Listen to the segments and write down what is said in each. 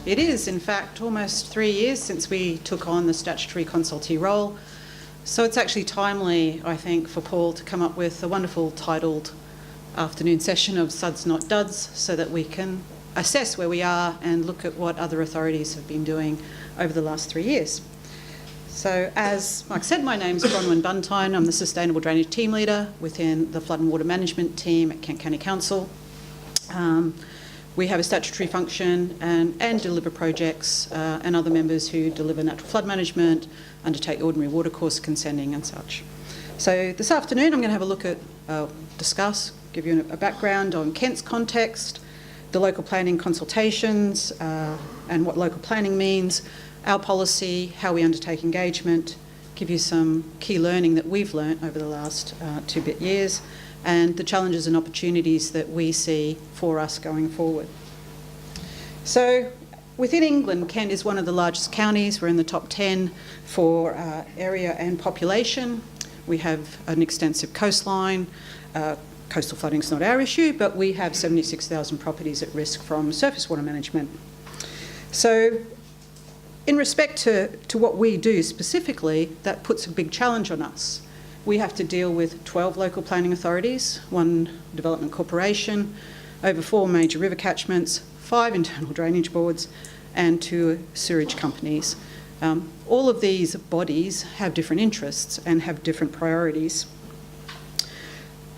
It is, in fact, almost 3 years since we took on the statutory consultee role. So it's actually timely, I think, for Paul to come up with a wonderful titled afternoon session of SuDS Not Duds so that we can assess where we are and look at what other authorities have been doing over the last 3 years. So as Mike said, my name's Bronwyn Buntine. I'm the Sustainable Drainage Team Leader within the Flood and Water Management team at Kent County Council. We have a statutory function and deliver projects and other members who deliver natural flood management, undertake ordinary watercourse consenting and such. So this afternoon I'm going to have a look at, discuss, give you a background on Kent's context, the local planning consultations and what local planning means, our policy, how we undertake engagement, give you some key learning that we've learnt over the last 2 years, and the challenges and opportunities that we see for us going forward. So within England, Kent is one of the largest counties. We're in the top 10 for area and population. We have an extensive coastline. Coastal flooding is not our issue, but we have 76,000 properties at risk from surface water management. So in respect to what we do specifically, that puts a big challenge on us. We have to deal with 12 local planning authorities, 1 development corporation, over 4 major river catchments, 5 internal drainage boards, and 2 sewerage companies. All of these bodies have different interests and have different priorities.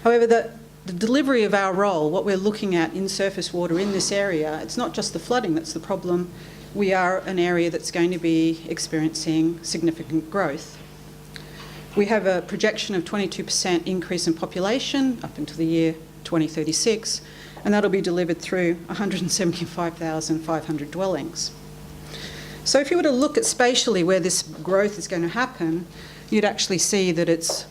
However, the delivery of our role, what we're looking at in surface water in this area, it's not just the flooding that's the problem. We are an area that's going to be experiencing significant growth. We have a projection of 22% increase in population up until the year 2036, and that'll be delivered through 175,500 dwellings. So if you were to look at spatially where this growth is going to happen, you'd actually see that it's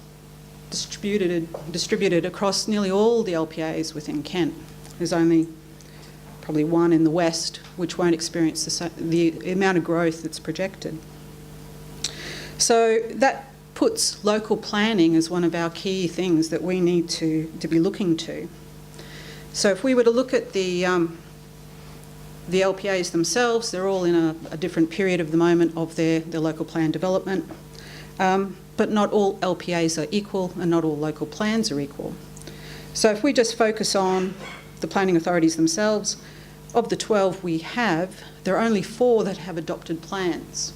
distributed across nearly all the LPAs within Kent. There's only probably 1 in the west which won't experience the amount of growth that's projected. So that puts local planning as one of our key things that we need to be looking to. So if we were to look at the LPAs themselves, they're all in a different period of the moment of their local plan development, but not all LPAs are equal and not all local plans are equal. So if we just focus on the planning authorities themselves, of the 12 we have, there are only 4 that have adopted plans.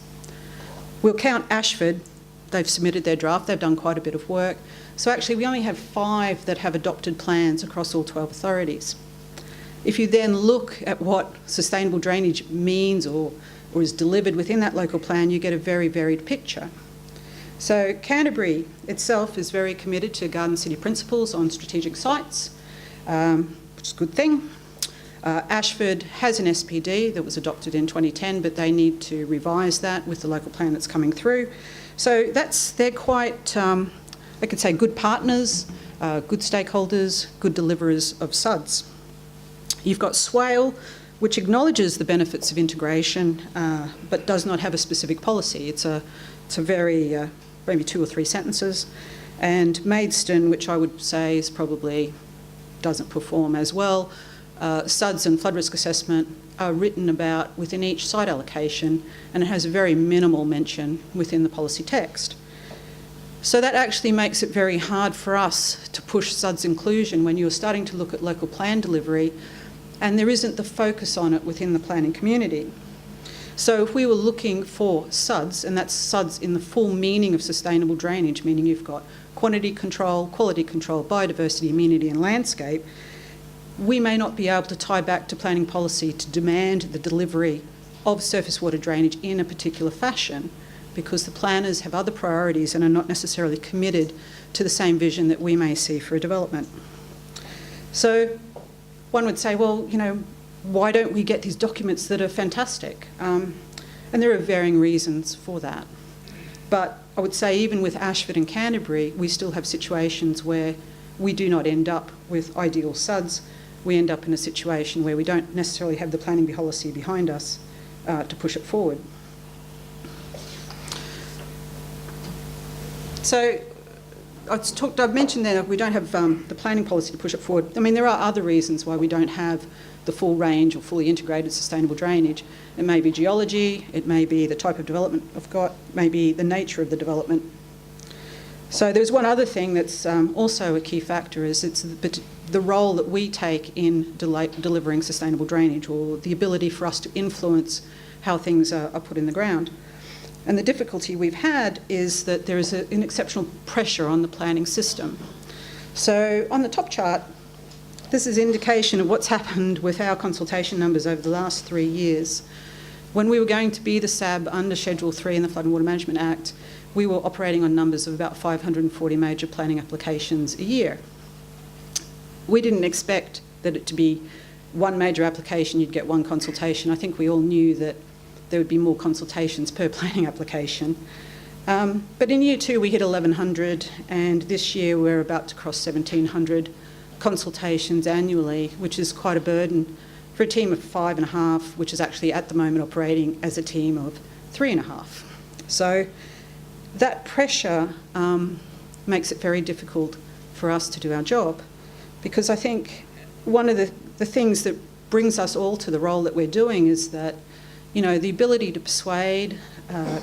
We'll count Ashford. They've submitted their draft, they've done quite a bit of work. So actually we only have 5 that have adopted plans across all 12 authorities. If you then look at what sustainable drainage means or is delivered within that local plan, you get a very varied picture. So Canterbury itself is very committed to Garden City principles on strategic sites, which is a good thing. Ashford has an SPD that was adopted in 2010, but they need to revise that with the local plan that's coming through. So they're quite, I could say, good partners, good stakeholders, good deliverers of SuDS. You've got Swale, which acknowledges the benefits of integration, but does not have a specific policy. It's a very, maybe 2 or 3 sentences. And Maidstone, which I would say is probably doesn't perform as well. SuDS and flood risk assessment are written about within each site allocation, and it has a very minimal mention within the policy text. So that actually makes it very hard for us to push SuDS inclusion when you're starting to look at local plan delivery and there isn't the focus on it within the planning community. So if we were looking for SuDS, and that's SuDS in the full meaning of sustainable drainage, meaning you've got quantity control, quality control, biodiversity, amenity and landscape, we may not be able to tie back to planning policy to demand the delivery of surface water drainage in a particular fashion because the planners have other priorities and are not necessarily committed to the same vision that we may see for a development. So one would say, well, you know, why don't we get these documents that are fantastic? And there are varying reasons for that. But I would say even with Ashford and Canterbury, we still have situations where we do not end up with ideal SuDS. We end up in a situation where we don't necessarily have the planning policy behind us to push it forward. So I've mentioned that we don't have the planning policy to push it forward. I mean, there are other reasons why we don't have the full range or fully integrated sustainable drainage. It may be geology, it may be the type of development I've got, maybe the nature of the development. So there's one other thing that's also a key factor, is it's the role that we take in delivering sustainable drainage, or the ability for us to influence how things are put in the ground. And the difficulty we've had is that there is an exceptional pressure on the planning system. So on the top chart, this is indication of what's happened with our consultation numbers over the last 3 years. When we were going to be the SAB under Schedule 3 in the Flood and Water Management Act, we were operating on numbers of about 540 major planning applications a year. We didn't expect that it to be one major application, you'd get one consultation. I think we all knew that there would be more consultations per planning application. But in year 2 we hit 1,100, and this year we're about to cross 1,700 consultations annually, which is quite a burden for a team of 5.5, which is actually at the moment operating as a team of 3.5. So that pressure makes it very difficult for us to do our job, because I think one of the things that brings us all to the role that we're doing is that, you know, the ability to persuade,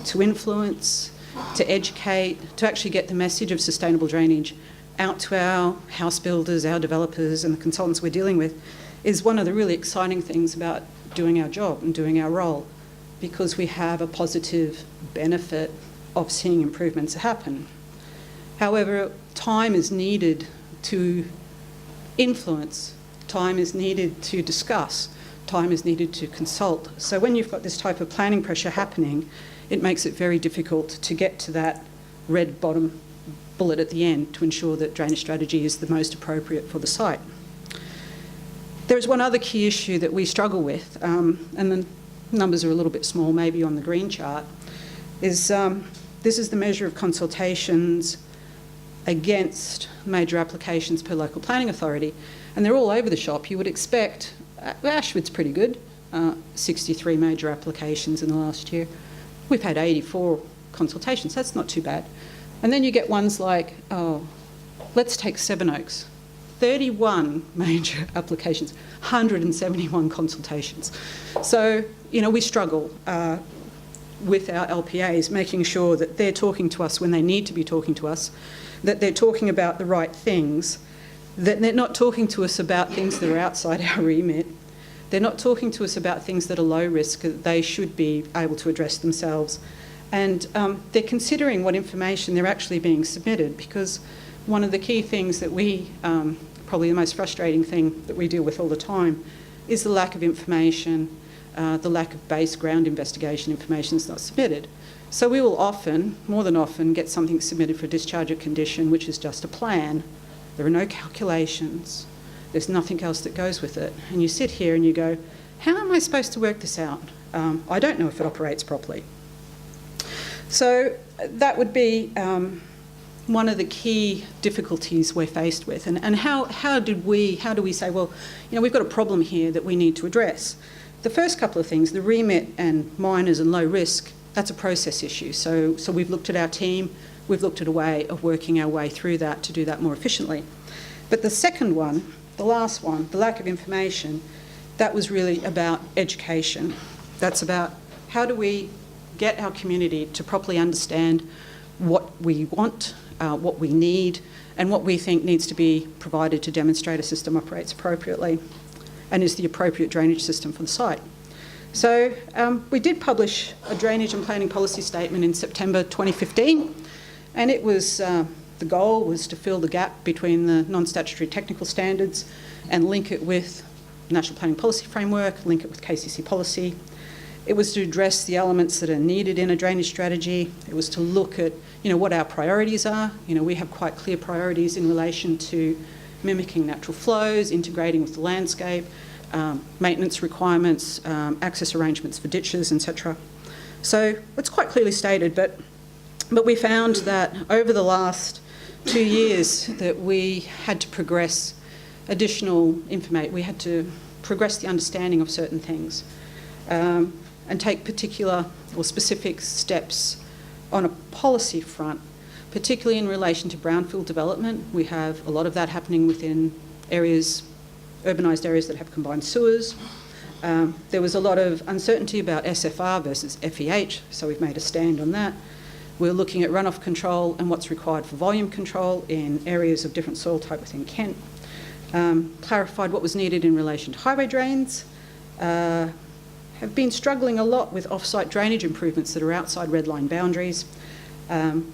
to influence, to educate, to actually get the message of sustainable drainage out to our house builders, our developers and the consultants we're dealing with, is one of the really exciting things about doing our job and doing our role, because we have a positive benefit of seeing improvements happen. However, time is needed to influence, time is needed to discuss, time is needed to consult. So when you've got this type of planning pressure happening, it makes it very difficult to get to that red bottom bullet at the end to ensure that drainage strategy is the most appropriate for the site. There is one other key issue that we struggle with, and the numbers are a little bit small maybe on the green chart, is this is the measure of consultations against major applications per local planning authority, and they're all over the shop. You would expect, Ashford's pretty good, 63 major applications in the last year. We've had 84 consultations, that's not too bad. And then you get ones like, oh, let's take Sevenoaks, 31 major applications, 171 consultations. So, you know, we struggle with our LPAs, making sure that they're talking to us when they need to be talking to us, that they're talking about the right things, that they're not talking to us about things that are outside our remit. They're not talking to us about things that are low risk, that they should be able to address themselves. And they're considering what information they're actually being submitted, because one of the key things that we, probably the most frustrating thing that we deal with all the time, is the lack of information, the lack of base ground investigation information that's not submitted. So we will often, more than often, get something submitted for discharge of condition, which is just a plan. There are no calculations. There's nothing else that goes with it. And you sit here and you go, how am I supposed to work this out? I don't know if it operates properly. So that would be one of the key difficulties we're faced with. And how do we say, well, you know, we've got a problem here that we need to address? The first couple of things, the remit and minors and low risk, that's a process issue. So we've looked at our team, we've looked at a way of working our way through that to do that more efficiently. But the second one, the last one, the lack of information, that was really about education. That's about how do we get our community to properly understand what we want, what we need, and what we think needs to be provided to demonstrate a system operates appropriately and is the appropriate drainage system for the site. So we did publish a drainage and planning policy statement in September 2015, and it was the goal was to fill the gap between the non-statutory technical standards and link it with National Planning Policy Framework, link it with KCC policy. It was to address the elements that are needed in a drainage strategy. It was to look at, you know, what our priorities are. You know, we have quite clear priorities in relation to mimicking natural flows, integrating with the landscape, maintenance requirements, access arrangements for ditches, etc. So it's quite clearly stated, but we found that over the last 2 years that we had to progress additional information. We had to progress the understanding of certain things and take particular or specific steps on a policy front, particularly in relation to brownfield development. We have a lot of that happening within areas, urbanised areas that have combined sewers. There was a lot of uncertainty about SFR versus FEH, so we've made a stand on that. We're looking at runoff control and what's required for volume control in areas of different soil type within Kent. Clarified what was needed in relation to highway drains. Have been struggling a lot with off-site drainage improvements that are outside red line boundaries.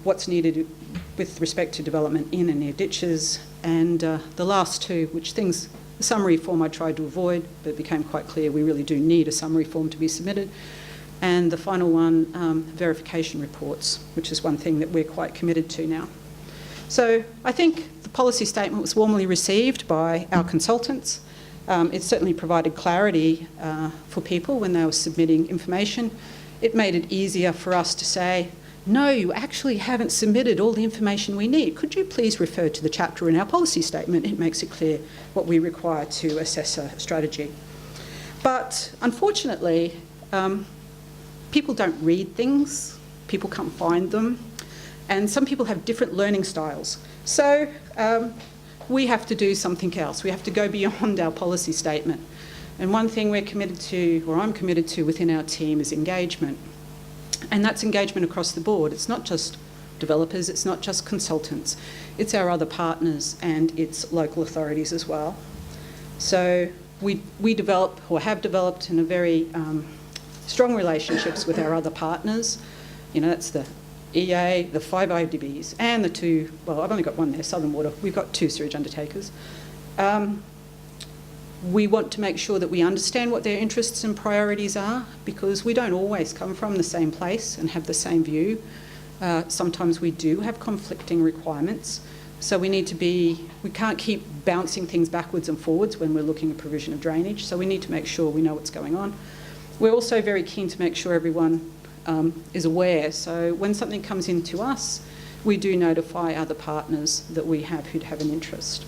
What's needed with respect to development in and near ditches. And the last two, which things, the summary form I tried to avoid, but it became quite clear we really do need a summary form to be submitted. And the final one, verification reports, which is one thing that we're quite committed to now. So I think the policy statement was warmly received by our consultants. It certainly provided clarity for people when they were submitting information. It made it easier for us to say, no, you actually haven't submitted all the information we need. Could you please refer to the chapter in our policy statement? It makes it clear what we require to assess a strategy. But unfortunately, people don't read things, people can't find them, and some people have different learning styles. So we have to do something else. We have to go beyond our policy statement. And one thing we're committed to, or I'm committed to within our team, is engagement. And that's engagement across the board. It's not just developers, it's not just consultants, it's our other partners and it's local authorities as well. So we develop, or have developed, in a very strong relationships with our other partners. You know, that's the EA, the 5 IDBs, and the 2, well, I've only got one there, Southern Water. We've got 2 sewage undertakers. We want to make sure that we understand what their interests and priorities are, because we don't always come from the same place and have the same view. Sometimes we do have conflicting requirements. So we need to be, we can't keep bouncing things backwards and forwards when we're looking at provision of drainage. So we need to make sure we know what's going on. We're also very keen to make sure everyone is aware. So when something comes into us, we do notify other partners that we have who'd have an interest.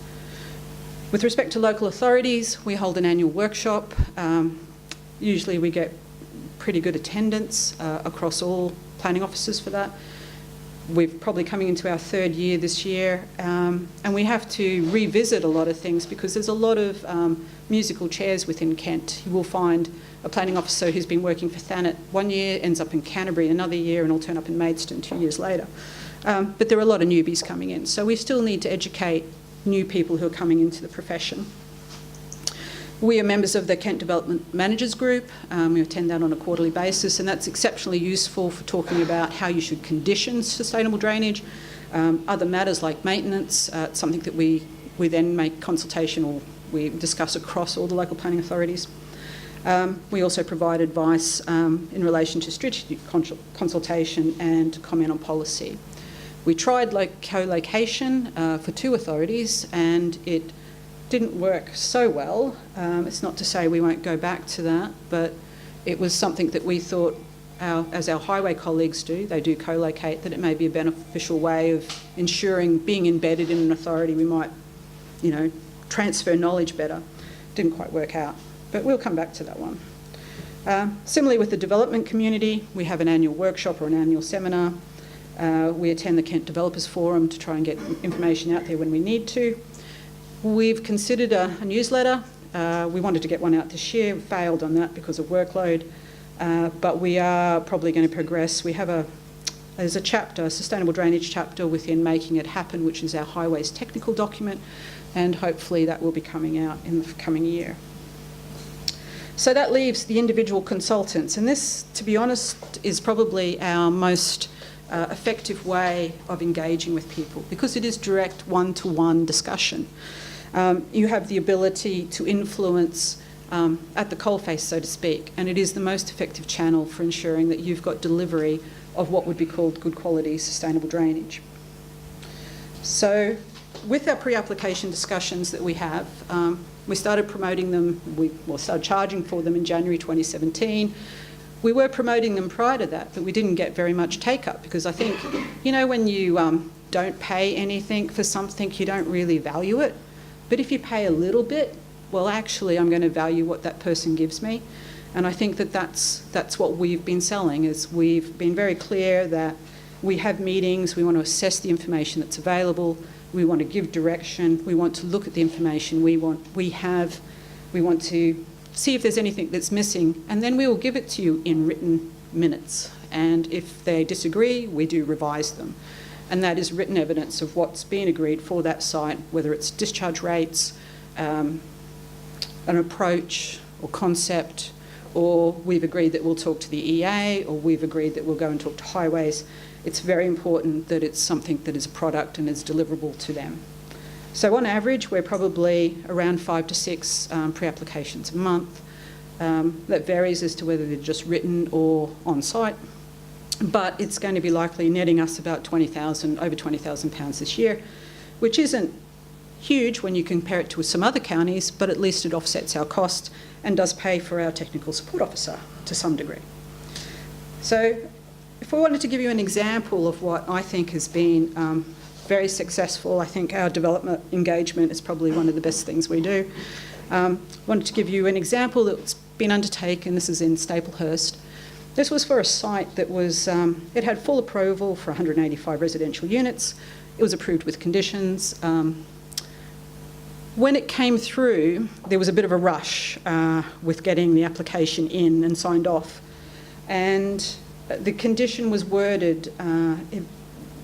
With respect to local authorities, we hold an annual workshop. Usually we get pretty good attendance across all planning officers for that. We're probably coming into our 3rd year this year, and we have to revisit a lot of things because there's a lot of musical chairs within Kent. You will find a planning officer who's been working for Thanet 1 year, ends up in Canterbury another year, and will turn up in Maidstone 2 years later. But there are a lot of newbies coming in, so we still need to educate new people who are coming into the profession. We are members of the Kent Development Managers Group. We attend that on a quarterly basis, and that's exceptionally useful for talking about how you should condition sustainable drainage, other matters like maintenance, something that we then make consultation or we discuss across all the local planning authorities. We also provide advice in relation to strategic consultation and comment on policy. We tried co-location for 2 authorities and it didn't work so well. It's not to say we won't go back to that, but it was something that we thought, as our highway colleagues do, they do co-locate, that it may be a beneficial way of ensuring being embedded in an authority we might, you know, transfer knowledge better. Didn't quite work out, but we'll come back to that one. Similarly with the development community, we have an annual workshop or an annual seminar. We attend the Kent Developers Forum to try and get information out there when we need to. We've considered a newsletter. We wanted to get one out this year, failed on that because of workload, but we are probably going to progress. There's a chapter, a sustainable drainage chapter within Making It Happen, which is our highways technical document, and hopefully that will be coming out in the coming year. So that leaves the individual consultants, and this, to be honest, is probably our most effective way of engaging with people, because it is direct one-to-one discussion. You have the ability to influence at the coalface, so to speak, and it is the most effective channel for ensuring that you've got delivery of what would be called good quality sustainable drainage. So with our pre-application discussions that we have, we started promoting them, we started charging for them in January 2017. We were promoting them prior to that, but we didn't get very much take-up, because I think, you know, when you don't pay anything for something, you don't really value it. But if you pay a little bit, well, actually, I'm going to value what that person gives me. And I think that that's what we've been selling, is we've been very clear that We have meetings, we want to assess the information that's available, we want to give direction, we want to look at the information we have, we want to see if there's anything that's missing, and then we will give it to you in written minutes. And if they disagree, we do revise them. And that is written evidence of what's been agreed for that site, whether it's discharge rates, an approach or concept, or we've agreed that we'll talk to the EA, or we've agreed that we'll go and talk to highways. It's very important that it's something that is a product and is deliverable to them. So on average, we're probably around 5 to 6 pre-applications a month. That varies as to whether they're just written or on site, but it's going to be likely netting us about over £20,000 this year, which isn't huge when you compare it to some other counties, but at least it offsets our cost and does pay for our technical support officer to some degree. So if we wanted to give you an example of what I think has been very successful, I think our development engagement is probably one of the best things we do. Wanted to give you an example that's been undertaken. This is in Staplehurst. This was for a site that was, it had full approval for 185 residential units. It was approved with conditions. When it came through, there was a bit of a rush with getting the application in and signed off. And the condition was worded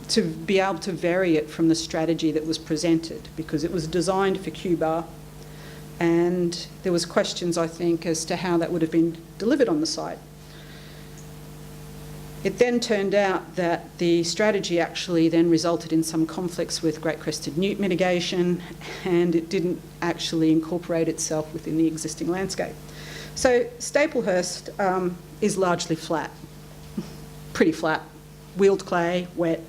to be able to vary it from the strategy that was presented, because it was designed for Cuba. And there was questions, I think, as to how that would have been delivered on the site. It then turned out that the strategy actually then resulted in some conflicts with Great Crested Newt mitigation, and it didn't actually incorporate itself within the existing landscape. So Staplehurst is largely flat, pretty flat, wheeled clay, wet,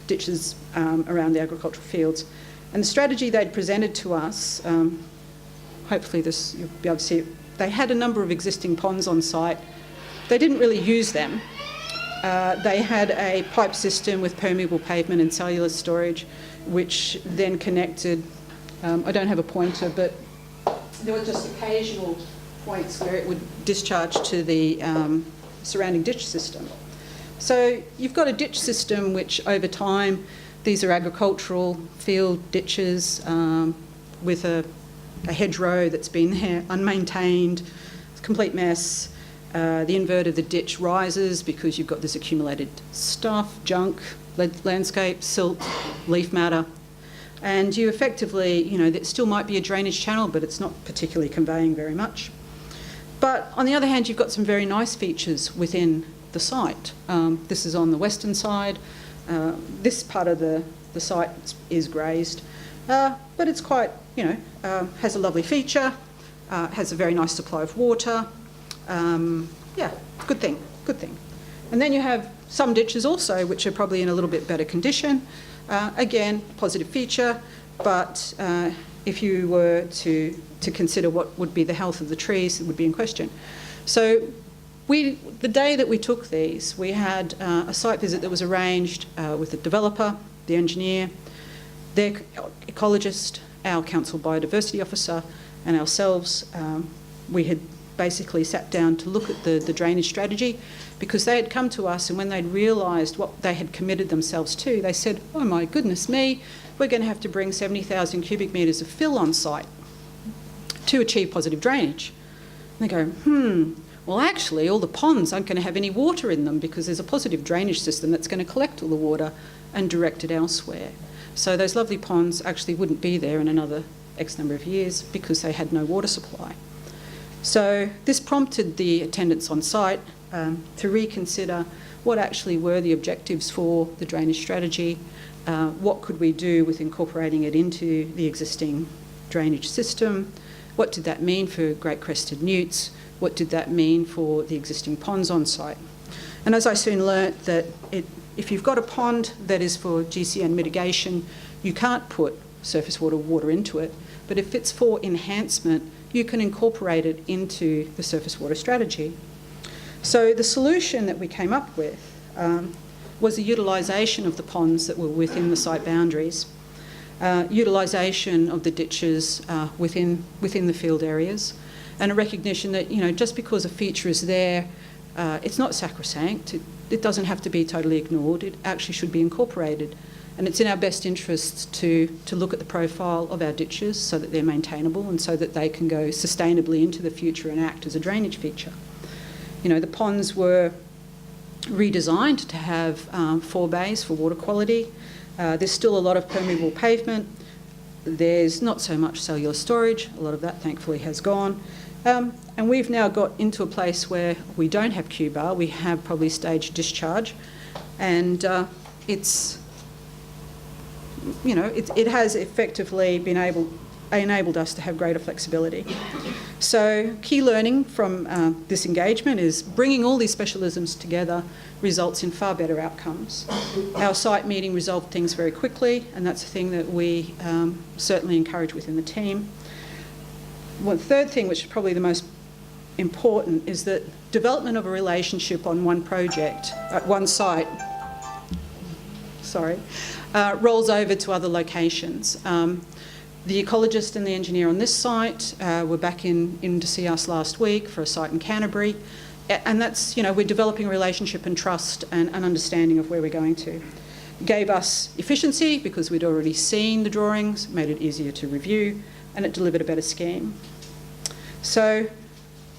ditches around the agricultural fields. And the strategy they'd presented to us, hopefully you'll be able to see it, they had a number of existing ponds on site. They didn't really use them. They had a pipe system with permeable pavement and cellular storage, which then connected, I don't have a pointer, but there were just occasional points where it would discharge to the surrounding ditch system. So you've got a ditch system which over time, these are agricultural field ditches with a hedgerow that's been there, unmaintained, it's a complete mess. The invert of the ditch rises because you've got this accumulated stuff, junk, landscape, silt, leaf matter. And you effectively, there still might be a drainage channel, but it's not particularly conveying very much. But on the other hand, you've got some very nice features within the site. This is on the western side. This part of the site is grazed, but it's quite, has a lovely feature, has a very nice supply of water. Yeah, good thing. And then you have some ditches also, which are probably in a little bit better condition. Again, positive feature, but if you were to consider what would be the health of the trees, it would be in question. So the day that we took these, we had a site visit that was arranged with the developer, the engineer, their ecologist, our council biodiversity officer, and ourselves. We had basically sat down to look at the drainage strategy, because they had come to us, and when they'd realised what they had committed themselves to, they said, oh my goodness me, we're going to have to bring 70,000 cubic metres of fill on site to achieve positive drainage. And they go, well actually all the ponds aren't going to have any water in them because there's a positive drainage system that's going to collect all the water and direct it elsewhere. So those lovely ponds actually wouldn't be there in another X number of years because they had no water supply. So this prompted the attendants on site to reconsider what actually were the objectives for the drainage strategy, what could we do with incorporating it into the existing drainage system, what did that mean for Great Crested Newts, what did that mean for the existing ponds on site. And as I soon learnt that if you've got a pond that is for GCN mitigation, you can't put surface water into it, but if it's for enhancement, you can incorporate it into the surface water strategy. So the solution that we came up with was the utilisation of the ponds that were within the site boundaries, utilisation of the ditches within the field areas, and a recognition that just because a feature is there, it's not sacrosanct. it doesn't have to be totally ignored. It actually should be incorporated. And it's in our best interests to look at the profile of our ditches so that they're maintainable and so that they can go sustainably into the future and act as a drainage feature. You know, the ponds were redesigned to have 4 bays for water quality. There's still a lot of permeable pavement. There's not so much cellular storage. A lot of that, thankfully, has gone. And we've now got into a place where we don't have Q-bar. We have probably staged discharge. And it's, you know, it has effectively enabled us to have greater flexibility. So key learning from this engagement is bringing all these specialisms together results in far better outcomes. Our site meeting resolved things very quickly, and that's a thing that we certainly encourage within the team. One third thing, which is probably the most important, is that development of a relationship on one project at one site, rolls over to other locations. The ecologist and the engineer on this site were back in to see us last week for a site in Canterbury. And that's, you know, we're developing a relationship and trust and an understanding of where we're going to. It gave us efficiency because we'd already seen the drawings, made it easier to review, and it delivered a better scheme. So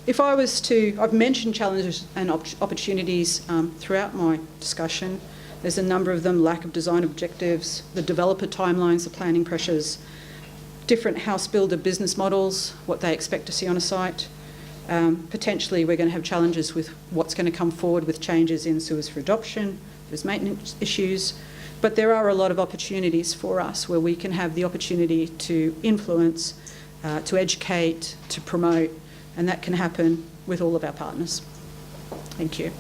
if I was to, I've mentioned challenges and opportunities throughout my discussion. There's a number of them: lack of design objectives, the developer timelines, the planning pressures, different house builder business models, what they expect to see on a site. Potentially we're going to have challenges with what's going to come forward with changes in sewers for adoption. There's maintenance issues. But there are a lot of opportunities for us where we can have the opportunity to influence, to educate, to promote, and that can happen with all of our partners. Thank you.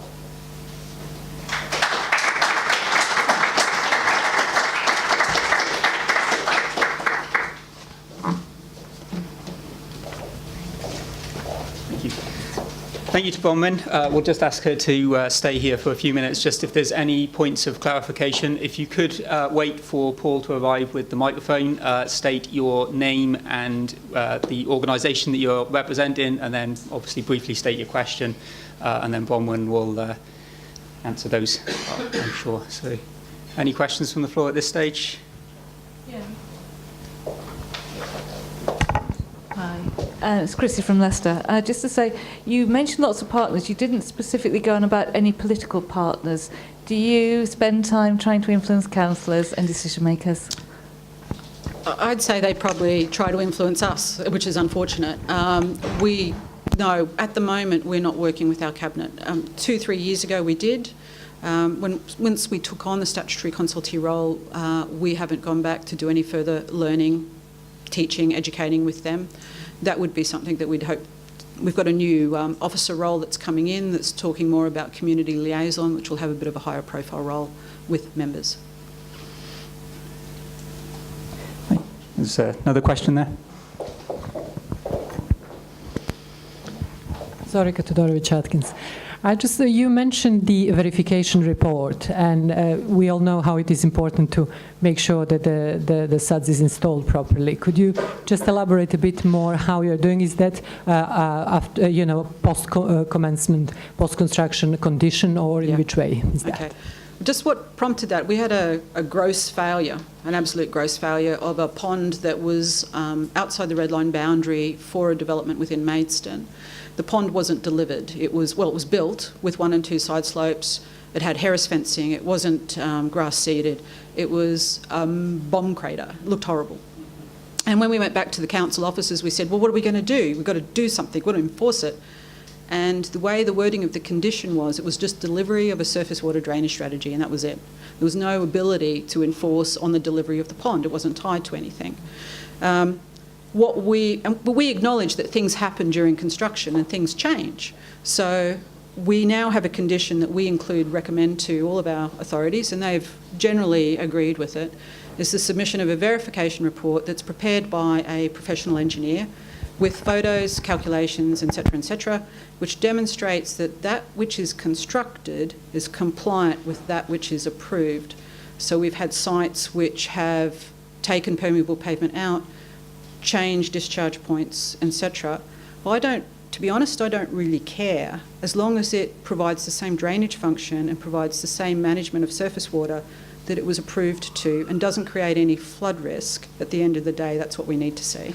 Thank you to Bronwyn. We'll just ask her to stay here for a few minutes, just if there's any points of clarification. If you could wait for Paul to arrive with the microphone, state your name and the organisation that you're representing, and then obviously briefly state your question, and then Bronwyn will answer those, I'm sure. So, any questions from the floor at this stage? Yeah. Hi. It's Chrissy from Leicester. Just to say, you mentioned lots of partners. You didn't specifically go on about any political partners. Do you spend time trying to influence councillors and decision makers? I'd say they probably try to influence us, which is unfortunate. No, at the moment we're not working with our cabinet. 2-3 years ago we did. Once we took on the statutory consultee role, we haven't gone back to do any further learning, teaching, educating with them. That would be something that we'd hope. We've got a new officer role that's coming in that's talking more about community liaison, which will have a bit of a higher profile role with members. There's another question there. Zorika Todorovic-Atkins. You mentioned the verification report, and we all know how it is important to make sure that the SuDS is installed properly. Could you just elaborate a bit more how you're doing? Is that after, post-commencement, post-construction condition, or in which way is that? Okay. Just what prompted that, we had a gross failure, an absolute gross failure of a pond that was outside the red line boundary for a development within Maidstone. The pond wasn't delivered. It was built with 1 and 2 side slopes. It had Harris fencing. It wasn't grass seeded. It was bomb crater. It looked horrible. And when we went back to the council offices, we said, well, what are we going to do? We've got to do something. We've got to enforce it. And the way the wording of the condition was, it was just delivery of a surface water drainage strategy, and that was it. There was no ability to enforce on the delivery of the pond. It wasn't tied to anything. But we acknowledge that things happen during construction and things change. So we now have a condition that we recommend to all of our authorities, and they've generally agreed with it, is the submission of a verification report that's prepared by a professional engineer with photos, calculations, etc., which demonstrates that that which is constructed is compliant with that which is approved. So we've had sites which have taken permeable pavement out, changed discharge points, etc. Well, I don't to be honest, I don't really care, as long as it provides the same drainage function and provides the same management of surface water that it was approved to and doesn't create any flood risk. At the end of the day, that's what we need to see.